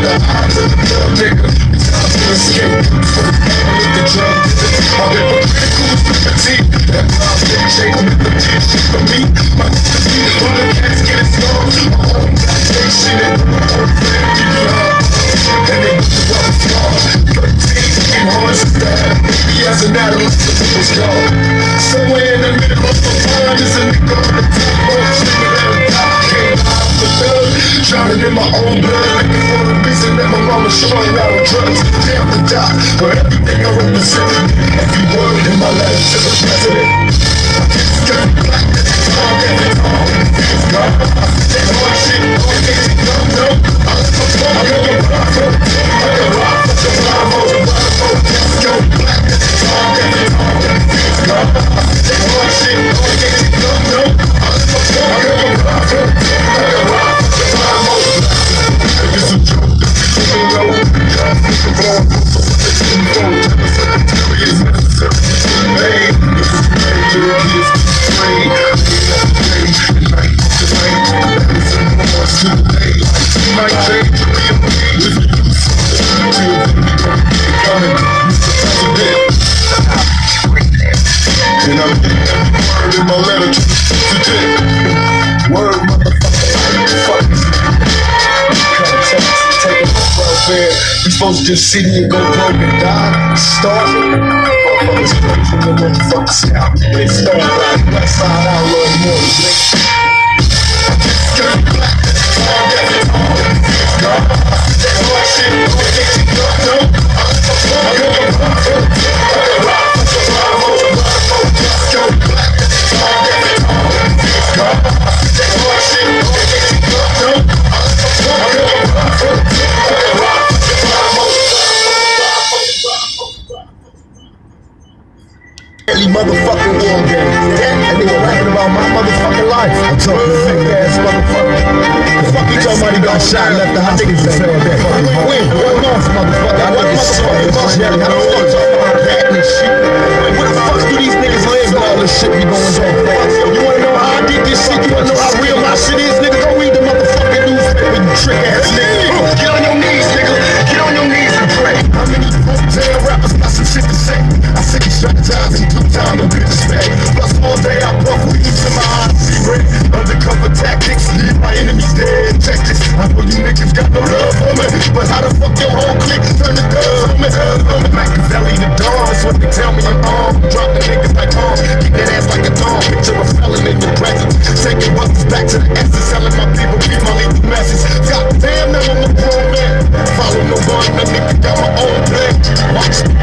the eyes of the dumb nigga. It's time to escape from the family with the drug. I've been critical with the teeth. That blind nigga chasing with the teeth. For me, my niggas be on the cats getting stoned. My own black nation and my own family love. And they with the rubber scar. 13 fucking horns is that. Maybe as an adolescent it was gone. Somewhere in the middle of the line is a nigga on the top rope. Screaming at a top. Came out the thug. Drowning in my own blood. Looking for the reason that my mama showing out on drugs. Damn the doc for everything I represent. Every word in my letter to the president. I just got black as a dog as a dog. It's gone. That hard shit, all days it don't know. I let my phone, I got your rifle. I got rifle, the rifle, the rifle. Let's go black as a dog as a dog. It's gone. That hard shit, all days it don't know. I let my phone, I got your rifle. I got rifle, the rifle. It's a joke that people know. Y'all think I'm wrong. So what they do for the secretary is necessary. Hey, this is made little kids keep praying. Day and night to night. It's a more to the day. Like tonight, to be a man. If you do something, till then we gon' keep coming. Mr. President. And I'm getting every word in my letter to the jet. Word, motherfucker. Taking my welfare. We supposed to just sit here and go broke and die. Starving. Motherfuckers crazy, no motherfuckers out. They start like west side outlaw in the morning. I just got black. All that is all. It's gone. That hard shit. All that you don't know. I got a rifle. I got a rifle. The rifle. The rifle. Just go black. All that is all. It's gone. That hard shit. All that you don't know. I got a rifle. I got a rifle. The rifle. Motherfucking war game. And they were rapping about my motherfucking life. I'm talking to fake ass motherfucker. The fuck you talking about he got shot and left the hospital and said that? When? What month, motherfucker? What motherfucking month? How the fuck talking about that and shit? Where the fuck do these niggas live when all this shit be going on? You wanna know how I did this shit? You wanna know how real my shit is, nigga? Go read the motherfucking newspaper, you trick ass nigga. Get on your knees, nigga. Get on your knees and pray. How many hometown rappers got some shit to say? I said you strategize in due time, no disrespect. Plus all day I puff weed to my eyes see red. Undercover tactics, leave my enemies dead in Texas. I know you niggas got no love for me, but how the fuck your whole clique turn the dub on me? Machiavelli the dawn, that's what they tell me I'm on. Drop the niggas like home, keep that ass like a dog. Picture a felon in your presence, taking buses back to the essence, telling my people keep my lethal message. Goddamn, now I'm a grown man. Follow no one, that nigga got my own plan. Watch me.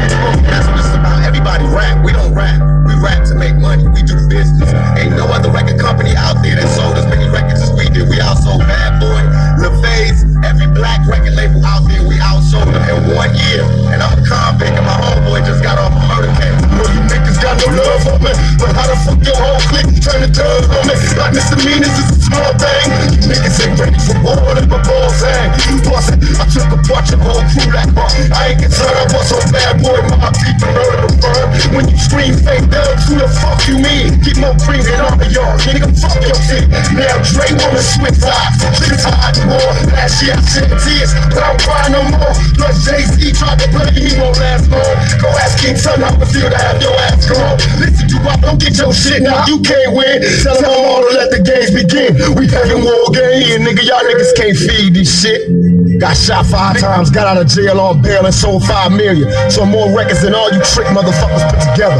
That's what it's about. Everybody rap, we don't rap. We rap to make money, we do business. Ain't no other record company out there that sold as many records as we did. We outsold Bad Boy, LaFaze, every black record label out there, we outsold them in 1 year. And I'm a convict and my homeboy just got off a murder case. I know you niggas got no love for me, but how the fuck your whole clique turn the dub on me? Like misdemeanors is a small thing. You niggas ain't ready for war, let my balls hang. You bustin', I took apart your whole crew like bar. I ain't concerned, I was so Bad Boy, my people murder the firm. When you scream fake dubs, who the fuck you mean? Keep more green than all of y'all, nigga, fuck your shit. Now Dre wanna switch sides, niggas hide more. Last year I shed tears, but I don't cry no more. Plus Jay-Z tried to play, he won't last long. Go ask King Son how it feel to have your ass gone. Listen to Pop, don't get your shit now, you can't win. Tell them all to let the games begin. We having war games, and nigga, y'all niggas can't feed this shit. Got shot 5 times, got out of jail on bail and sold 5 million. So more records than all you trick motherfuckers put together.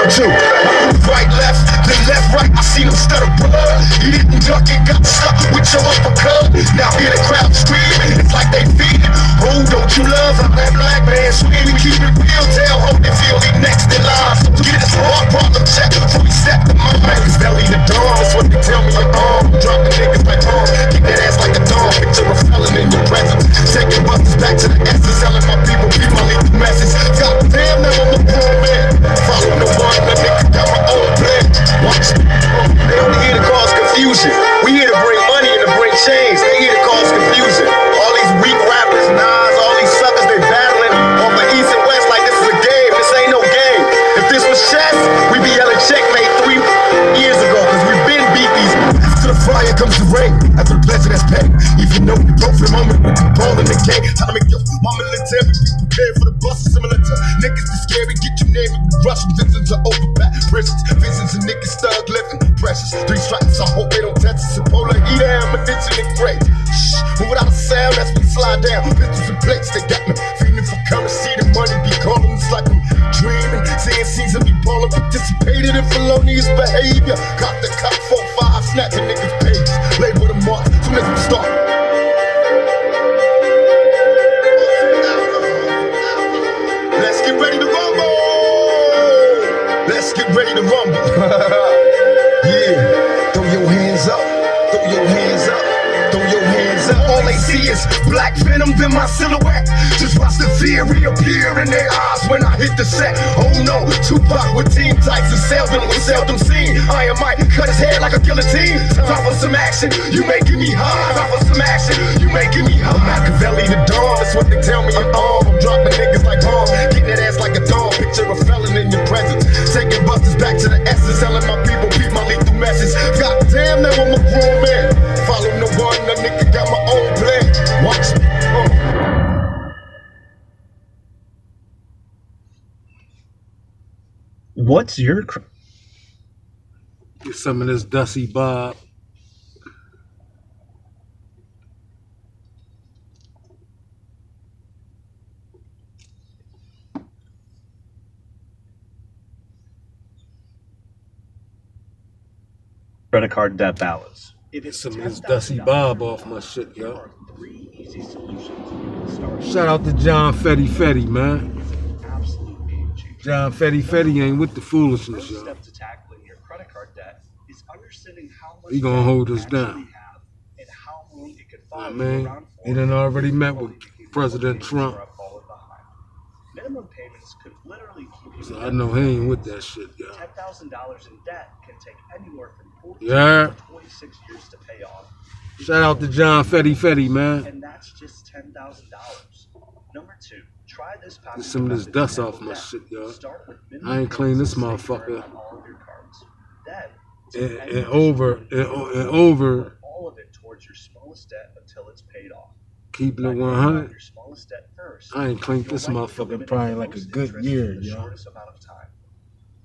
L2, right, left, then left, right, I seen him stutter blood. He didn't duck and got stuck with your uppercut. Now hear the crowd scream, it's like they feeding. Oh, don't you love how that black man screaming? Keep it real, tell hope they feel he next in line. So get his heart problem check before we step to my Machiavelli the dawn, that's what they tell me I'm on. Drop the niggas like home, keep that ass like a dog. Picture a felon in your presence, taking buses back to the essence, telling my people keep my lethal message. Goddamn, now I'm a grown man. Follow no one, that nigga got my own plan. Watch me. They only here to cause confusion. We here to bring money and to bring change. They here to cause confusion. All these weak rappers, Nas, all these suckers, they battling off of East and West like this is a game. This ain't no game. If this was chess, we'd be yelling checkmate 3 years ago, because we've been beat these. After the fire comes the rain, after the pleasure that's pain. Even though we broke for the moment, we okay. Time to make your mama military. Be prepared for the bus, similar to niggas that's scary. Get you name it. Russian visits are overpacked prisons. Visions and niggas thug living. Precious. 3 stripes, I hope they don't test us. And polar heater, ammunition and crates. Shh, move without a sound, that's when we slide down. Pistols and plates, they got me feeding for currency. The money be calling, it's like I'm dreaming. Seeing season be balling, participated in felonious behavior. Got the cop 4-5, snatching niggas' pages. Label the mark, so let's start. Let's get ready to rumble. Let's get ready to rumble. Yeah, throw your hands up, throw your hands up. Throw your hands up, all they see is black venom in my silhouette. Just watch the fear reappear in their eyes when I hit the set. Oh no, TUPAC with team types is seldom seen. I am Mike, cut his head like a guillotine. Time for some action, you making me high. Time for some action, you making me high. Machiavelli the dawn, that's what they tell me I'm on. I'm dropping niggas like bomb, getting that ass like a dog. Picture a felon in your presence, taking busters back to the essence, telling my people, keep my lethal message. Goddamn, now I'm a grown man. Follow no one, a nigga got my own plan. Watch me. What's your Get some of this Dusty Bob. credit card debt balance? Get some of this Dusty Bob off my shit, yo. Shout out to John Fetty, man. John Fetty ain't with the foolishness, yo. He gonna hold us down. I mean, he done already met with President Trump. So I know he ain't with that shit, yo. $10,000 in debt can take anywhere from 14 Yeah. to 26 years to pay off. Shout out to John Fetty, man. And that's just $10,000. Number 2, try this. Get some of this dust off my shit, yo. I ain't clean this motherfucker. And over. All of it towards your smallest debt until it's paid off. Keeping it 100. I ain't cleaned this motherfucker probably like a good year, yo.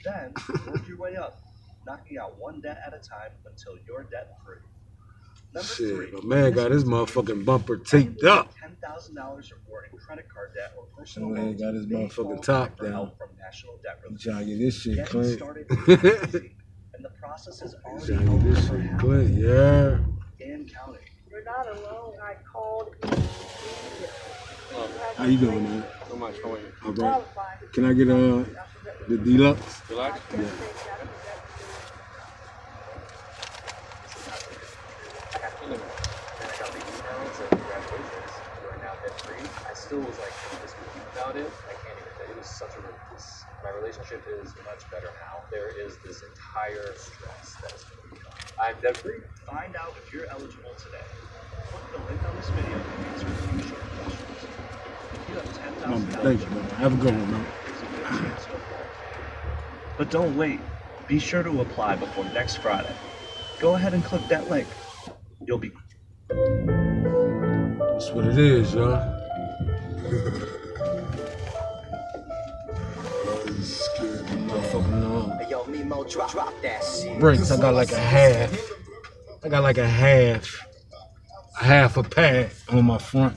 Then work your way up, knocking out one debt at a time until you're debt free. Shit, my man got his motherfucking bumper taped up. $10,000 or more in credit card debt or personal My man loans. got his motherfucking top down. From National Debt He Relief. trying to get this shit Getting clean. started is easy, and the process is already Trying to get this shit clean, yeah. and counting. You're not alone. I called. How you doing, man? So much. How are you? All right. Can I get the deluxe? Relax. Yeah. I still was like this week about it. I can't even. It was such a release. My relationship is much better now. There is this entire stress that is going to be gone. I'm debt free. Find out if you're eligible today. Click the link on this video to answer a few short questions. If you have $10,000, Thank you, man. Have a good one, man. there's a good chance you'll qualify. But don't wait. Be sure to apply before next Friday. Go ahead and click that link. You'll be. That's what it is, y'all. Hey, yo, Mimo, drop that shit. Brakes, I got like a half. I got like a half a pad on my front.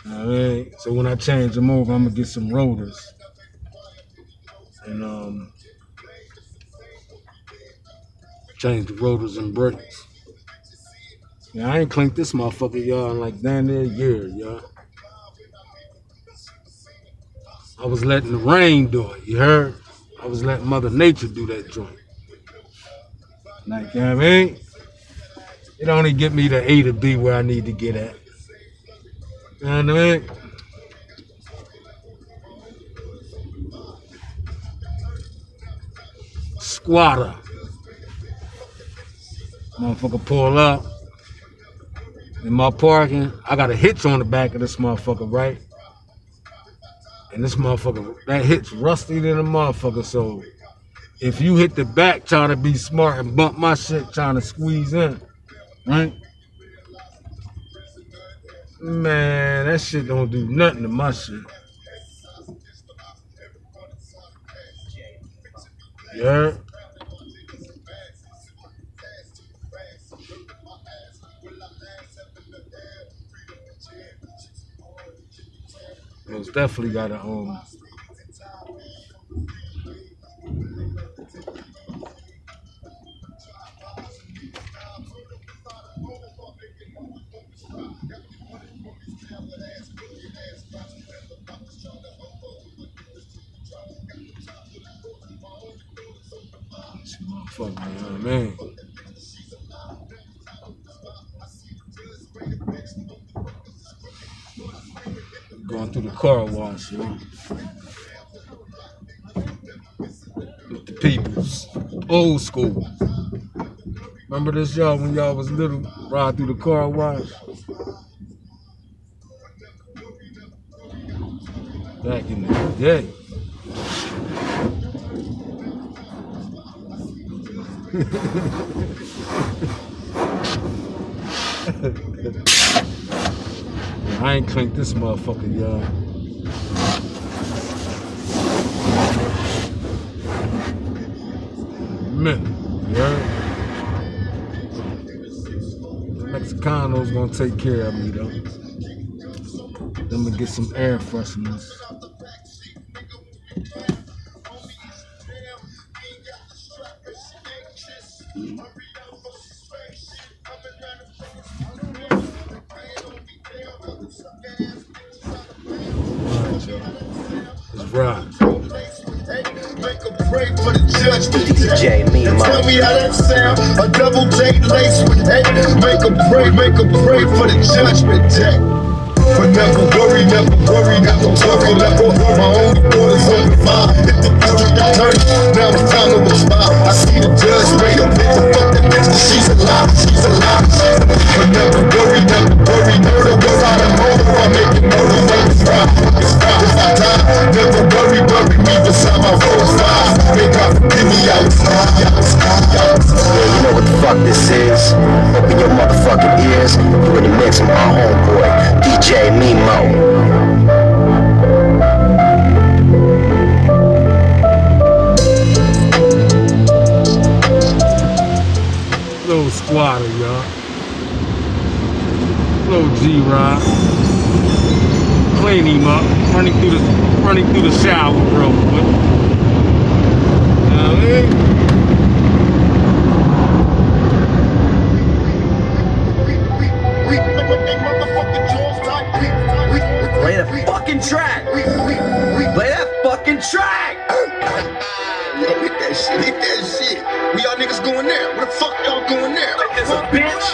You know what I mean? So when I change them over, I'm gonna get some rotors. And change the rotors and brakes. Yeah, I ain't clinked this motherfucker, y'all, in like damn near a year, y'all. I was letting the rain do it, you heard? I was letting Mother Nature do that joint. Like, you know what I mean? It only get me to A to B where I need to get at. You know what I mean? Squatter. Motherfucker pull up. In my parking, I got a hitch on the back of this motherfucker, right? And this motherfucker, that hitch rusty than a motherfucker, so if you hit the back trying to be smart and bump my shit trying to squeeze in, right? Man, that shit don't do nothing to my shit. Yeah. Most definitely gotta fuck me, you know what I mean? Going through the car wash, you know? With the peoples. Old school. Remember this, y'all, when y'all was little? Ride through the car wash? Back in the day. I ain't clinked this motherfucker, y'all. Minute, yeah. Mexicano's gonna take care of me though. Let me get some air fresheners. Let's ride. DJ Mimo. Tell me how that sound. A double date lace with hate. Make a pray for the judgment day. But never worry, never worry, never worry, never worry. My only thought is on the mind. Hit the turn. Now it's time to respond. I see the judge straight up. Hit the fuck that bitch. She's alive, she's alive. But never worry, murder was out of motive. I make it murder, it's fine. If I die, never worry, bury me beside my Rolls Royce. May God forgive me, I was high. Yeah, you know what the fuck this is. Open your motherfucking ears. You in the mix with my homeboy, DJ Mimo. Little squatter, y'all. Little G-Rod. Clean him up. Running through the shower real quick. You know what I mean? Play the fucking track. Play that fucking track. Yo, hit that shit. We y'all niggas going there. Where the fuck y'all going there? It's a bitch.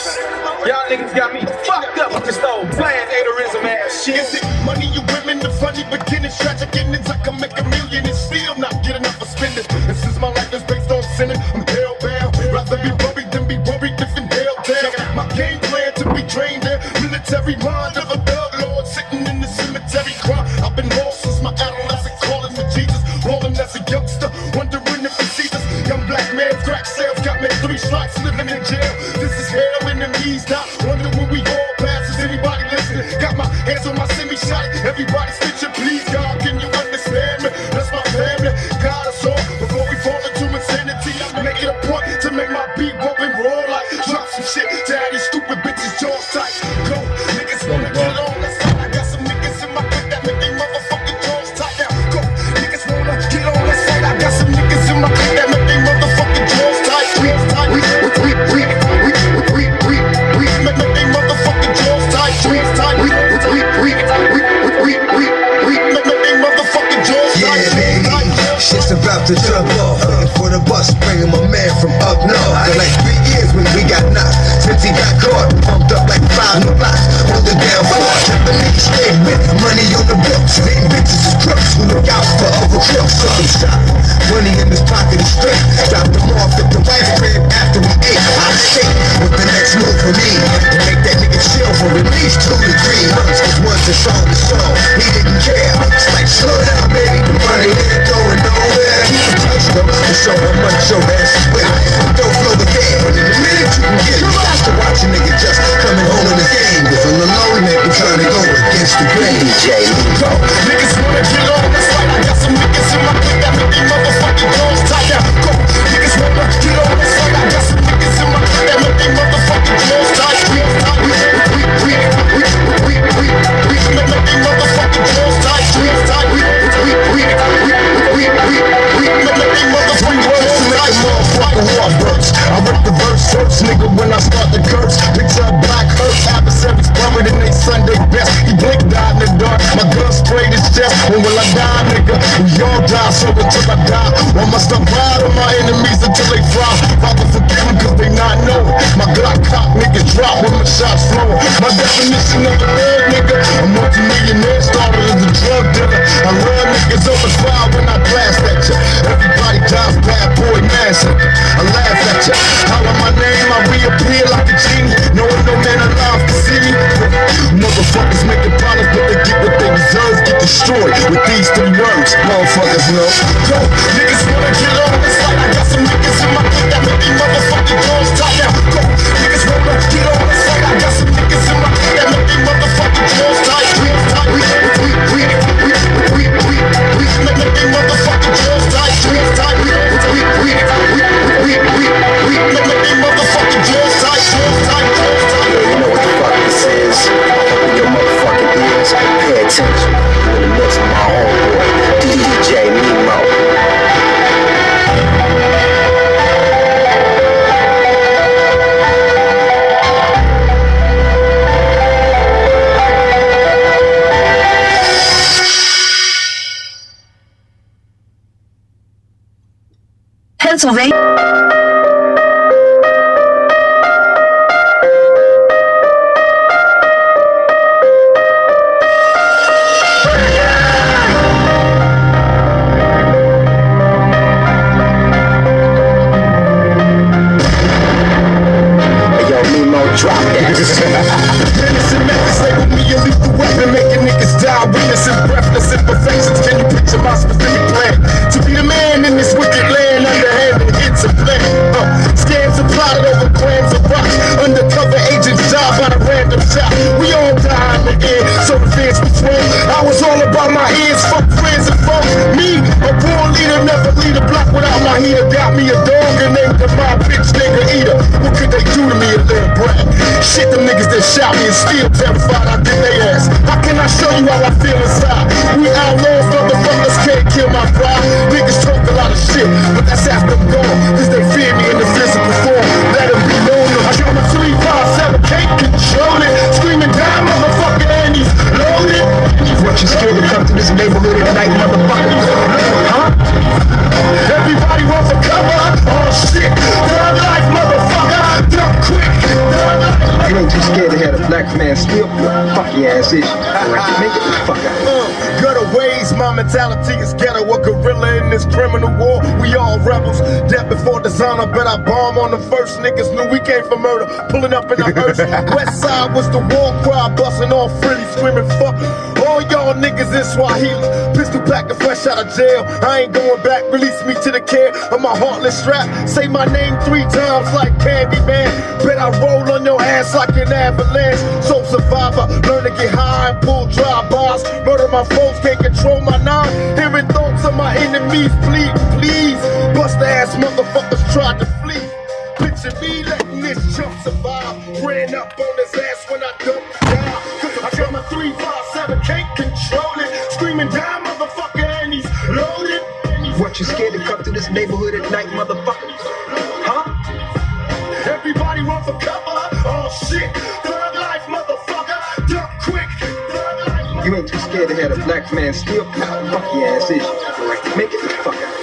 Y'all niggas got me fucked up with this old bland haterism ass shit. Is it money, you women, the funny beginnings, tragic endings? I can make a million and still not get enough for spending. And since my life is based on sinning, I'm hell-bound. Rather be worried than be worried if in hell down. My game plan to be trained in military mind of a thug lord sitting in the cemetery crying. I've been lost since my adolescent, calling for Jesus, rolling as a youngster, wondering if he sees us. Young black man, crack sales, got me 3 strikes, living in jail. This is hell in the knees now. Wonder when we all pass. Is anybody listening? Got my hands on my semi-shot. Everybody stitching, please God, can you understand me? That's my family. God us all before we fall into insanity. I make it a point to make my beat bump and roll like drop some shit to have these stupid bitches jaws tight. Go, niggas wanna get on. Let's go. I got some niggas in my clique that make they motherfucking jaws tight now. Go, niggas wanna get on. Let's say I got some niggas in my clique that make they motherfucking jaws tight. We make they motherfucking jaws tight. death. When will I die, nigga? We all die, so until I die, or must I ride on my enemies until they fry? Father, forgive them cause they not know. My Glock cock niggas drop when my shots flowing. My definition of a thug nigga, a multi-millionaire started as a drug dealer. I run niggas over fire when I blast at ya. Everybody dies, bad boy massacre. I laugh at ya. Holler my name, I reappear like a genie. Knowing no man alive can see me. Motherfuckers making problems, but they get what they deserve. Get destroyed with these 3 words. Motherfuckers know. Yo, niggas wanna get on this fight. I got some niggas in my clique that make these motherfucking jaws tight now. Go, niggas wanna get on this fight. I got some niggas in my clique that make these motherfucking jaws tight. We make these motherfucking jaws tight. We make these motherfucking jaws tight. You know what the fuck this is. Open your motherfucking ears. Pay attention. You're in the mix with my homeboy, DJ Nemo. Pennsylvania. Drop that. Innocent methods label me a lethal weapon, making niggas die. Witness and breathless imperfections. Can you picture my specific plan? To be the man in this wicked land, underhanded hits a plan. Scams are plotted over grams of rocks. Undercover agents die by the random shot. We all die in the end, so the fans between. I was all about my ears, fuck friends and foes. Me, a born leader, never lead a block without my heater. Got me a dog and named him my bitch nigga eater. What could they do to me, a little brat? Shit, them niggas that shot me and still terrified I did they ass. How can I show you how I feel inside? We outlaws, motherfuckers can't kill my pride. Niggas talk a lot of shit, but that's after I'm gone. Cause they fear me in the physical form. Let them be known. I got my 357, can't control it. Screaming down, motherfucker, and he's loaded. What you scared to come to this neighborhood at night, motherfucker? Huh? Everybody wants to cover. Oh shit, thug life, motherfucker. Duck quick. You ain't too scared to have a black man steal fuck your ass is. Alright, make it the fuck out. Gutter ways, my mentality is ghetto. A gorilla in this criminal war. We all rebels. Death before dishonor, bet I bomb on the first. Niggas knew we came for murder. Pulling up in our hearse. West side was the war cry, busting off frilly, screaming fuck all y'all niggas in Swahili. Pistol pack and fresh out of jail. I ain't going back. Release me to the care of my heartless strap. Say my name 3 times like Candyman. Bet I roll on your ass like an avalanche. So survivor, learn to get high and pull drive-bys. Murder my foes, can't control my nine. Hearing thoughts of my enemies, please. Bust ass motherfuckers tried to flee. Picture me letting this chump survive. Ran up on his ass when I dumped down. Cause I got my 357, can't control it. Screaming down, motherfucker, and he's loaded. What you scared to come to this neighborhood at night, motherfucker? Huh? Everybody run for cover. Oh shit, thug life, motherfucker. Duck quick, thug life. You ain't too scared to have a black man steal fuck your ass is. Alright, make it the fuck out.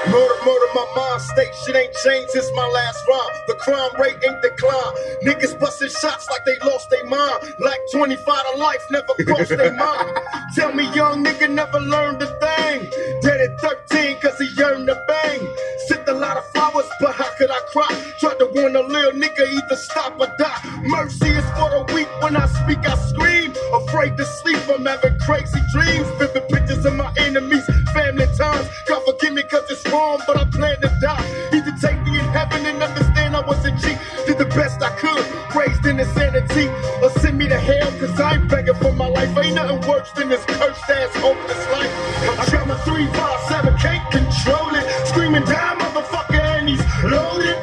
Murder, my mind state. Shit ain't changed since my last rhyme. The crime rate ain't declined. Niggas busting shots like they lost their mind. Like 25 to life, never crossed their mind. Tell me young nigga never learned a thing. Dead at 13 cause he yearned to bang. Sent a lot of flowers, but how could I cry? Tried to warn a little nigga either stop or die. Mercy is for the weak. When I speak, I scream. Afraid to sleep, I'm having crazy dreams. Vivid pictures of my enemies, family times. God forgive me cause it's wrong, but I plan to die. Either take me in heaven and understand I wasn't cheap. Did the best I could, raised in insanity. Or send me to hell cause I ain't begging for my life. Ain't nothing worse than this cursed ass hopeless life. I got my 357, can't control it. Screaming down, motherfucker, and he's loaded.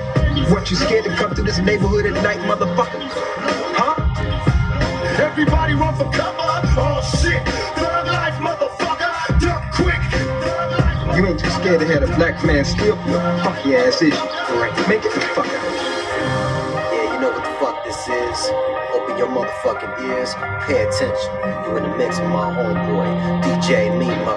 What you scared to come to this neighborhood at night, motherfucker? Huh? Everybody run for cover. Oh shit, thug life, motherfucker. Duck quick, thug life. You ain't too scared to have a black man steal fuck your ass is. Alright, make it the fuck out. Yeah, you know what the fuck this this is. Open your motherfucking ears, pay attention. You in the mix with my homeboy, DJ Mimo.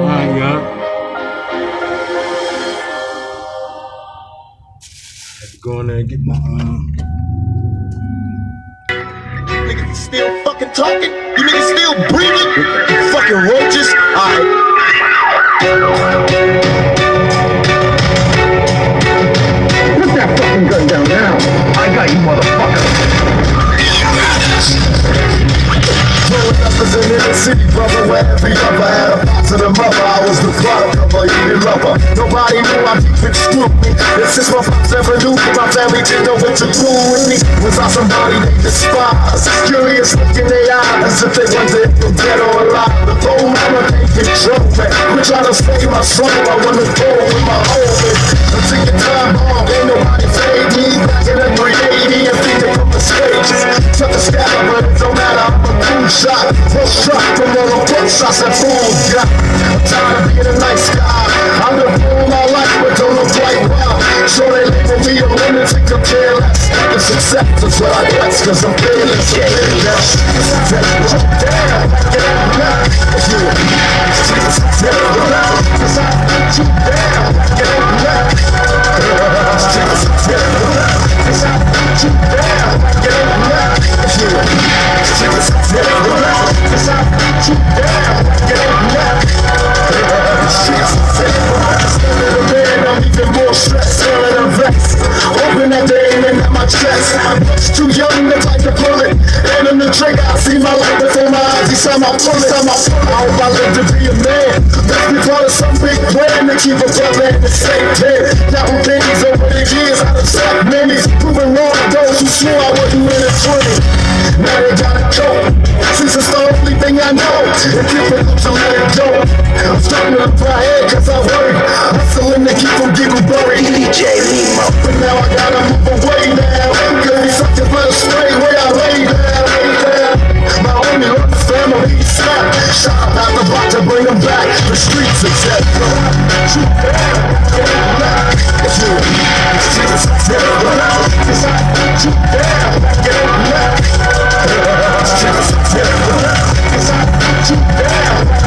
Alright, y'all. Had to go in there and get my Niggas is still fucking talking. You niggas still breathing. You fucking roaches. Alright. Put that fucking gun down now. I got you, motherfucker. Growing up as an inner city brother, where every lover had a box of the mother. I was the product of a eating lover. Nobody knew I deep in scrutiny. And since my pops never knew me, my family didn't know what to do with me. Was I somebody they despised? Curious look in their eyes, as if they wondered if I'm dead or alive. The whole mama can't control me. We're trying to save my soul. I wanna go with my homie. I'm taking time off, ain't nobody fade me. Back in the 380 and thinking from the stages. Took a stab, but it don't matter. I'm a cool shot. First shot from all the books I said, boom, got. I'm tired of being a nice guy. I've been fool my life, but don't look quite well. So they label me a lunatic, I'm careless. The success is what I guess, cause I'm fearless. I'm even more stressed, feeling a vest. Hoping that they ain't in my chest. I'm too young to bite the bullet. And in the trigger, I see my life before my eyes. Each time I pull it, I hope I live to be a man. Let's be part of some big plan to keep a brother in the same pen. Counting pennies over the years, out of sack minis. Proving wrong those who swore I wasn't in a 20. Now they gotta go. Since it's the only thing I know. And people lose to let it go. I'm starting to look my head cause I worry. Hustling to keep from getting buried. DJ Mimo. But now I gotta move away now. Cause these suckers better stay where I lay down. My only love is family snap. Shot out the block to bring them back. The streets are dead. Shoot down, get back. It's you. Shoot down, shoot down, get back. Shoot down,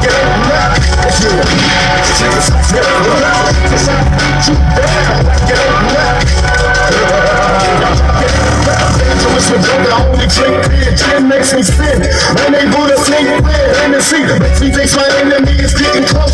get back. It's you. Shoot down, get back. Dangerous with drugs, I only drink beer. Gin makes me sin. Unable to think clear. Hennessy makes me think my enemy is getting close.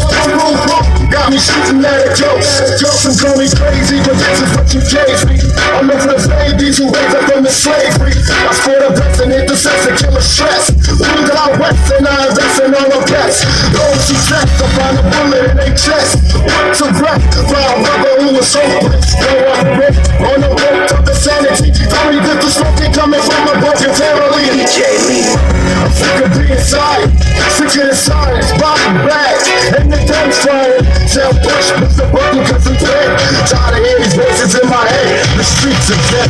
Got me shooting at a joke. Jokes and call me crazy, but this is what you gave me. I'm looking for babies who raised up from the slavery. I scored a best and intercept to kill a stress. Moved out west and I invest in all the best. Those who test to find a bullet in their chest. Went to rest, found a brother who was hopeless. No one rip on the road to insanity. Only did the smoking coming from a broken family. DJ Mimo. I'm sick of being silent, sick of the silence, bottom back, and the gun's flying. Tell Bush, push the button cause I'm dead. Tired of hearing these voices in my head. The streets are dead.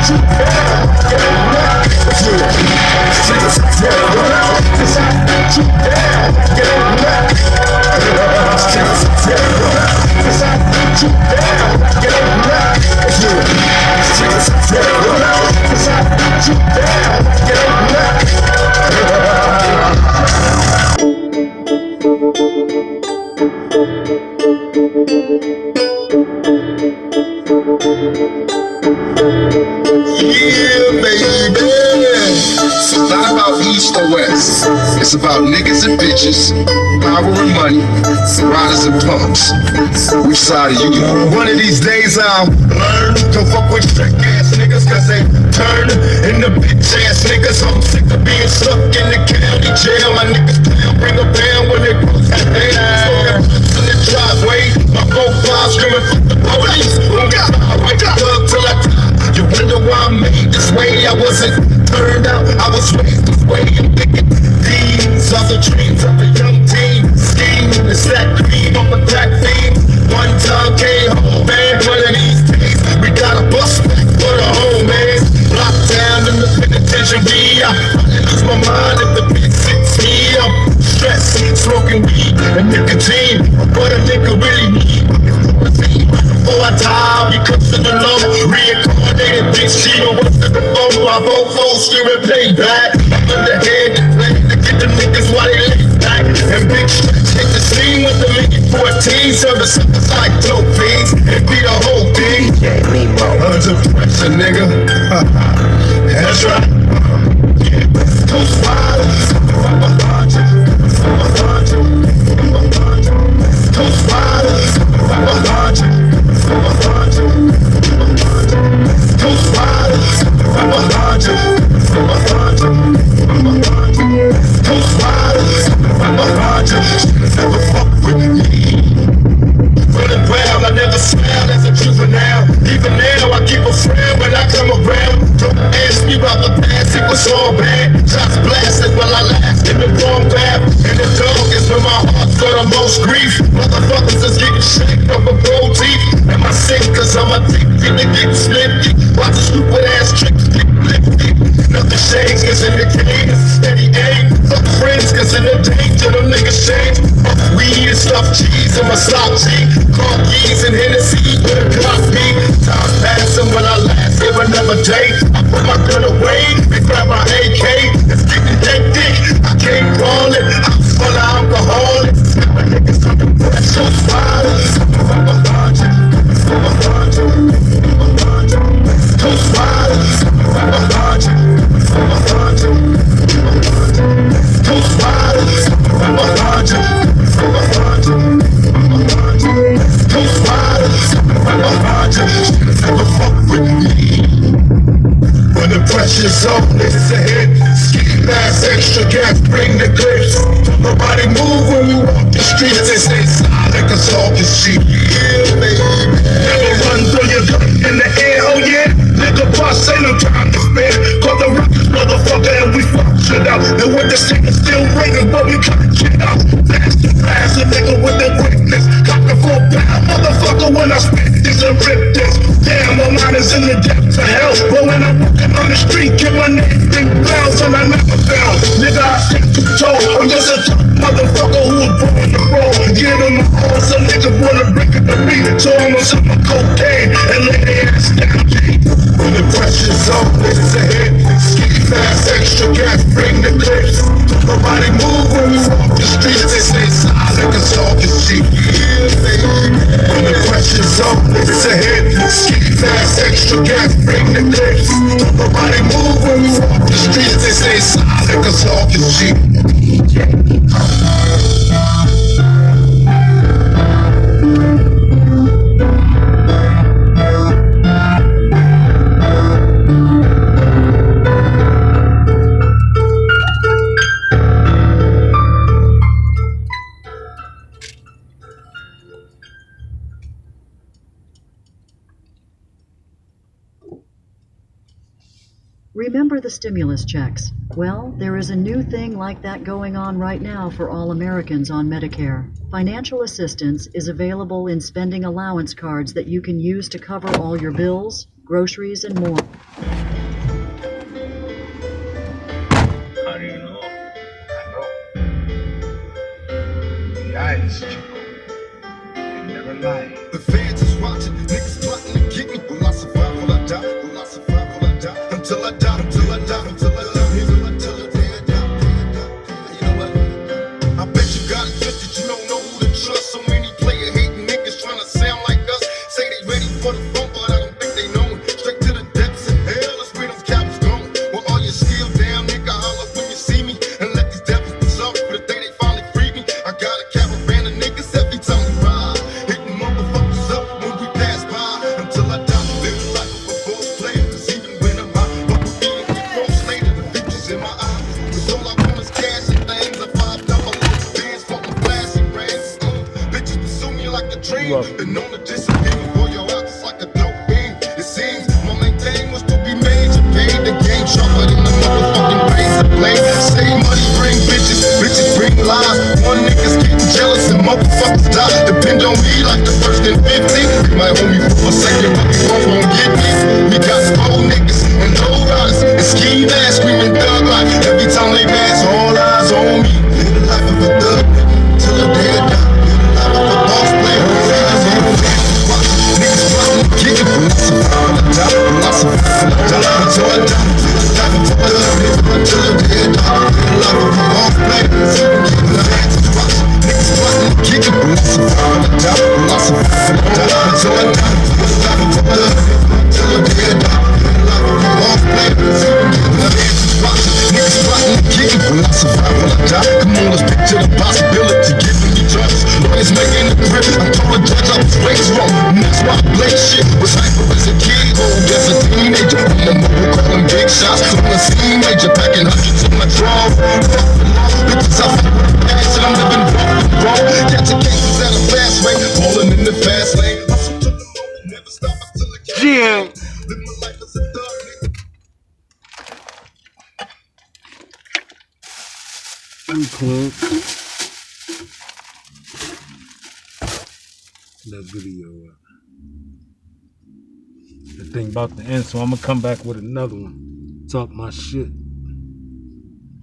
Shoot down, get back. It's you. Shoot down, shoot down, get back. Shoot down, get back. It's you. Shoot down, get back. Yeah, baby. It's not about east or west. It's about niggas and bitches, power and money, riders and punks. Which side are you on? One of these days I'll learn to fuck with trick ass niggas cause they turn into bitch ass niggas. I'm sick of being stuck in the county jail. My niggas bring a band when they bust that damn in the driveway. My 4-5 screaming fuck the police. I wake up till I die. You wonder why I made this way. I wasn't turned out, I was raised this way. I'm thinking these are the dreams of a young teen. Scheming to stack cream on the black theme. One time came home, man, one of these days we got a bus back for the home, man. Locked down in the penitentiary. I lose my mind if the bitch sits me up. Stress, pain. What a nigga really need. Before I die, I'll be closer to low. Reincarnated bitch, she don't work at the phone. I vote for screaming payback. I'm underhand and play to get the niggas while they lay back. And big stretch hit the scene with the Mickey 14. Serve the suckers like dope fiends. And be the whole thing. Under pressure, nigga. That's right. Coast Riders. Coast Riders. Coast Riders. Coast Riders. Never fuck with me. Running round, I never smile as a juvenile. Even now, I keep a friend when I come around. Don't ask me about the past, it was all bad. Shots blasted while I laughed in the wrong path. And the dog is where my heart for the most grief. Motherfuckers is getting shaken up with gold teeth. Am I sick cause I'm addicted to getting slippy? Watch the stupid ass tricks get lifted. Nothing shakes cause in the game it's a steady aim. Fuck friends cause in the danger them niggas change. Fuck weed and stuffed cheese and my sock cheek. Car keys and Hennessy with a clock beat. Time passing when I last give another day. I put my gun away and grab my AK. It's getting hectic, I can't call it. I'm full of alcoholics. My niggas on the pressure. Coast Riders. Coast Riders. Coast Riders. Coast Riders. Never fuck with me. When the pressure's on, it's a hit. Ski mask, extra gas, bring the clips. Nobody move when we walk the streets. They say silent, cause all can see. Yeah, baby. Never run, throw your gun in the air, oh yeah. Nigga boss, ain't no time to spare. Call the rockets, motherfucker, and we fuck shit out. And when the shit is still ringing, but we cut shit out. Blast a nigga with the quickness. Cock the 4-pound, motherfucker, when I spit this and rip this. Damn, my mind is in the depths of hell. But when I'm walking on the street, get my name ring bells and I never fell. Nigga, I stick to toe. I'm just a tough motherfucker who was born to roll. Get on my horse, some niggas wanna break it to me. So I'ma sell my cocaine and lay their ass down. When the pressure's on, it's a hit. Ski fast, extra gas, bring the clips. Nobody move when we walk the streets. They say silent, cause all can see. Yeah, baby. When the pressure's on, it's a hit. Ski fast, extra gas, bring the clips. Nobody move when we walk the streets. They say silent, cause all can see. Remember the stimulus checks? Well, there is a new thing like that going on right now for all Americans on Medicare. Financial assistance is available in spending allowance cards that you can use to cover all your bills, groceries, and more. How do you know? I know. The eyes, Chico. They never lie. The fans is watching, niggas plotting to get me. Will I survive? Will I die? Will I survive? Will I die? Until I die, until I die, until I die, until I die, you know what? I bet you got it twisted, you don't know who to trust. So many player hating niggas trying to sound like us. Say they ready for the phone, but I don't think they know it. Straight to the depths of hell, that's where them cowards going. Well, all your skill down, nigga, holler when you see me. And let these devils be sorry for the day they finally free me. I got a caravan of niggas every time we ride. Hitting motherfuckers up when we pass by. Until I die, live the life of a boss player. Cause even when I'm high, fuck with me and get crossed later. The future's in my eyes. Cause all I want is cash and things. A $5 loaf bands, fucking flashy rings. Bitches pursue me like a dream. Been known to disappear before your out just like a dope beam. It seems my main thing was to be major. Paid the game sharper than the motherfucking razor blade. Save money, bring bitches, bitches bring lies. One nigga's getting jealous and motherfuckers die. Depend on me like the first and 50. You might hold me for a second, but you both won't get me. We got old niggas and low riders and ski masks screaming thug life. Every time they pass, all eyes on me. Live the life of a thug till the day I die. Live the life When I survive, when I die, come on, let's picture the possibility. Giving me drugs, lawyers making a grip. I told the judge I was raised wrong, and that's why I blame shit. Was hyper as a kid, old as a teenager. On the mobile calling big shots, on the scene major, packing hundreds in my drawers. Fuck the law, bitches I fuck with the past, and I'm living wrong. Catching cases at a fast rate, falling in the fast lane. Hustle to the moment, never stop until I get Yeah. live my life as a thug, nigga. Unplug that video up. The thing about to end, so I'm gonna come back with another one. Talk my shit.